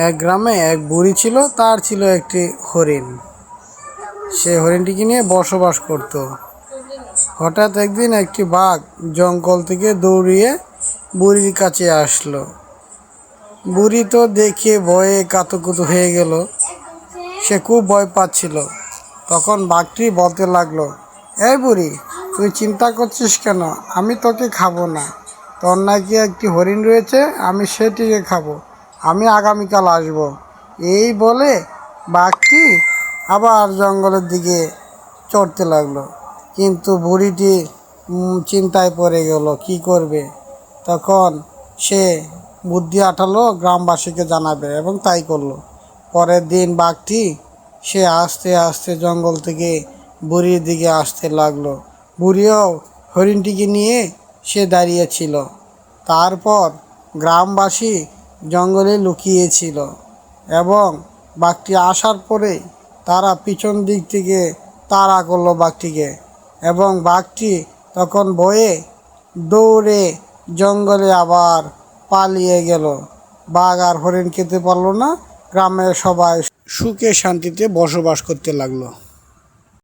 এক গ্রামে এক বুড়ি ছিল, তার ছিল একটি হরিণ। সে হরিণটিকে নিয়ে বসবাস করত। হঠাৎ একদিন একটি বাঘ জঙ্গল থেকে দৌড়িয়ে বুড়ির কাছে আসলো। বুড়ি তো দেখে ভয়ে কাতুকুতু হয়ে গেল। সে খুব ভয় পাচ্ছিল। তখন বাঘটি বলতে লাগলো, এই বুড়ি, তুই চিন্তা করছিস কেন? আমি তোকে খাবো না। তোর নাকি একটি হরিণ রয়েছে, আমি সেটিকে খাবো। আমি আগামীকাল আসবো। এই বলে বাঘটি আবার জঙ্গলের দিকে চড়তে লাগলো। কিন্তু বুড়িটি চিন্তায় পড়ে গেল, কি করবে। তখন সে বুদ্ধি আটালো গ্রামবাসীকে জানাবে, এবং তাই করলো। পরের দিন বাঘটি সে আস্তে আস্তে জঙ্গল থেকে বুড়ির দিকে আসতে লাগলো। বুড়িও হরিণটিকে নিয়ে সে দাঁড়িয়েছিল। তারপর গ্রামবাসী জঙ্গলে লুকিয়েছিল, এবং বাঘটি আসার পরে তারা পিছন দিক থেকে তাড়া করলো বাঘটিকে, এবং বাঘটি তখন ভয়ে দৌড়ে জঙ্গলে আবার পালিয়ে গেল। বাঘ আর হরিণ খেতে পারলো না। গ্রামের সবাই সুখে শান্তিতে বসবাস করতে লাগলো।